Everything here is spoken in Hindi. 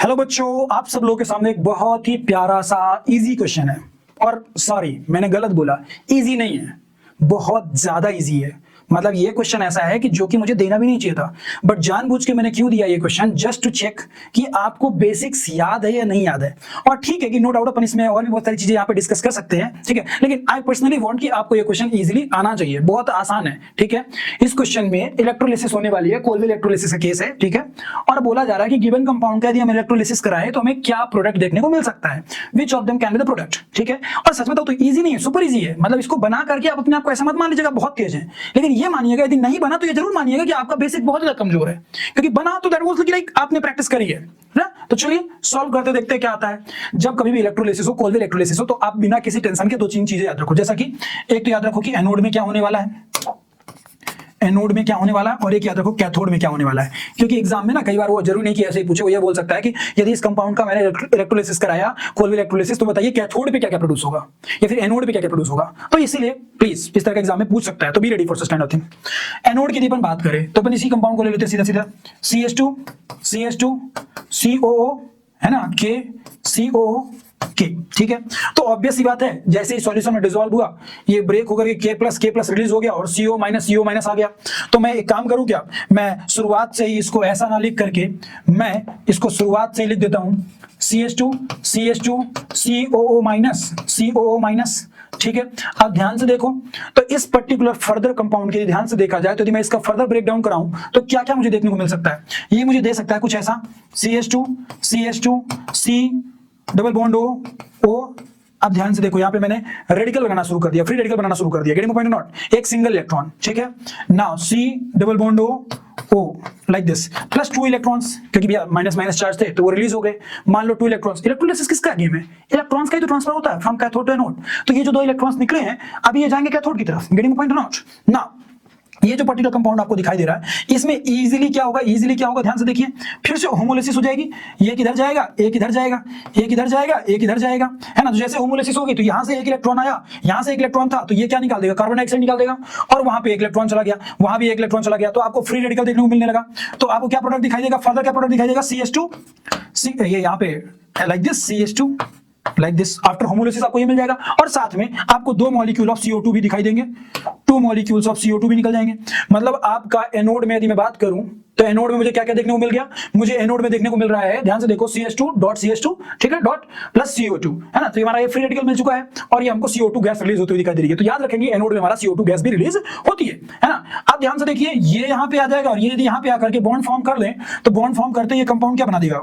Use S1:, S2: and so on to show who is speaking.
S1: हेलो बच्चों, आप सब लोगों के सामने एक बहुत ही प्यारा सा इजी क्वेश्चन है। और सॉरी, मैंने गलत बोला, इजी नहीं है, बहुत ज्यादा इजी है। मतलब ये क्वेश्चन ऐसा है कि जो कि मुझे देना भी नहीं चाहिए था, बट जानबूझ के मैंने क्यों दिया ये क्वेश्चन, जस्ट टू चेक कि आपको बेसिक्स याद है या नहीं याद है। और ठीक है कि नो डाउट अपन इसमें और भी बहुत सारी चीजें यहाँ पे डिस्कस कर सकते हैं, ठीक है, लेकिन आई पर्सनली वांट कि आपको ये क्वेश्चन इजीली आना चाहिए। बहुत आसान है, ठीक है। इस क्वेश्चन में इलेक्ट्रोलिसिस होने वाली है, कोलविल इलेक्ट्रोलिसिस का केस है, ठीक है। और बोला जा रहा है कि गिवन कंपाउंड का यदि हम इलेक्ट्रोलिसिस कराएं तो हमें क्या प्रोडक्ट देखने को मिल सकता है, which of them can be the product, ठीक है। और सच में तो इजी नहीं है, सुपर इजी है। मतलब इसको बना करके आप अपने आप को ऐसा मत मान लीजिएगा बहुत तेज है, लेकिन ये मानिएगा यदि नहीं बना तो ये जरूर मानिएगा कि आपका बेसिक बहुत ज्यादा कमजोर है, क्योंकि बना तो दैट वाज लाइक आपने प्रैक्टिस करी है ना। तो चलिए सॉल्व करते देखते हैं क्या आता है। जब कभी भी इलेक्ट्रोलिसिस हो, कोलविल इलेक्ट्रोलिसिस हो, तो आप बिना किसी टेंशन के दो तीन चीजें याद रखो। जैसा कि एक तो याद रखो कि एनोड में क्या होने वाला है, एनोड में क्या होने वाला है, और एक याद रखो कैथोड में क्या होने वाला है। क्योंकि एग्जाम में ना कई बार वो जरूरी नहीं कि ऐसे ही पूछे, वो ये बोल सकता है कि यदि इस कंपाउंड का मैंने इलेक्ट्रोलिसिस कराया, कोलविल इलेक्ट्रोलिसिस, तो बताइए कैथोड पे क्या क्या प्रोड्यूस होगा या फिर एनोड पे क्या क्या प्रोड्यूस होगा। तो इसीलिए प्लीज इस तरह का एग्जाम में पूछ सकता है, तो be ready for such kind of thing. Anode की यदि अपन बात करें तो अपन इसी कंपाउंड को ले लेते हैं सीधा सीधा, CH2 COO है ना, K COO K, ठीक है। तो ऑब्वियस सी बात है, जैसे ही सॉल्यूशन में डिसॉल्व हुआ, ये ब्रेक होकर के K+ रिलीज हो गया और CO- आ गया। तो मैं एक काम करूं क्या, मैं शुरुआत से ही इसको ऐसा ना लिख करके मैं इसको शुरुआत से ही लिख देता हूं CH2 COO-, ठीक है। अब ध्यान से देखो, तो इस पर्टिकुलर फर्दर कंपाउंड के लिए ध्यान से देखा जाए तो यदि मैं इसका फर्दर ब्रेक डाउन कराऊं तो क्या क्या मुझे देखने को मिल सकता है। ये मुझे दे सकता है कुछ ऐसा, CH2 C double bond O। अब ध्यान से देखो, यहां पे मैंने रेडिकल बनाना शुरू कर दिया, फ्री रेडिकल बनाना शुरू कर दिया, गेटिंग पॉइंट नॉट, एक सिंगल इलेक्ट्रॉन, ठीक है। Now C double bond O like this, plus 2 electrons, क्योंकि भैया माइनस माइनस चार्ज थे तो वो रिलीज हो गए। मान लो 2 इलेक्ट्रॉन्स, इलेक्ट्रोलिसिस किसका गेम है, इलेक्ट्रॉन्स का ही तो ट्रांसफर होता है फ्रॉम कैथोड टू एनोड। तो ये जो 2 इलेक्ट्रॉन्स निकले हैं अभी ये जाएंगे कैथोड की तरफ, गेटिंग पॉइंट नॉट। नाउ ये जो पर्टिकुलर कंपाउंड आपको दिखाई दे रहा है, इसमें इजीली क्या होगा, ध्यान से देखिए, फिर से होमोलिसिस हो जाएगी। ये किधर जाएगा, एक इधर जाएगा, एक इधर जाएगा, एक इधर जाएगा, है ना। तो जैसे होमोलिसिस होगी तो यहां से एक इलेक्ट्रॉन आया, यहां से एक इलेक्ट्रॉन था, तो ये क्या निकाल देगा, कार्बन डाइऑक्साइड निकाल देगा। और वहां पे एक इलेक्ट्रॉन चला गया, वहां भी एक इलेक्ट्रॉन चला गया, तो आपको फ्री रेडिकल देखने को मिलने लगा। तो आपको क्या प्रोडक्ट दिखाई देगा, फर्दर क्या प्रोडक्ट दिखाई देगा, CH2 ये यहाँ पे like this, CH2 like this, after homolysis आपको ये मिल जाएगा। और साथ में आपको 2 मॉलिक्यूल ऑफ CO2 भी दिखाई देंगे, 2 मॉलिक्यूल्स ऑफ CO2 भी निकल जाएंगे। मतलब आपका एनोड में यदि मैं बात करूं तो एनोड में मुझे क्या क्या देखने को मिल गया, मुझे एनोड में देखने को मिल रहा है, ध्यान से देखो, CH2, ठीक है, डॉट प्लस CO2, है ना। तो हमारा ये फ्री रेडिकल मिल चुका है और ये हमको CO2 गैस रिलीज होती हुई दिखाई दे रही है। तो याद रखेंगे एनोड में हमारा CO2 गैस भी रिलीज होती है ना। अब ध्यान से देखिए, ये यहां पे आ जाएगा और ये यदि यहां पे आकर के बॉन्ड फॉर्म कर लें तो बॉन्ड फॉर्म करते ये कंपाउंड क्या बना देगा,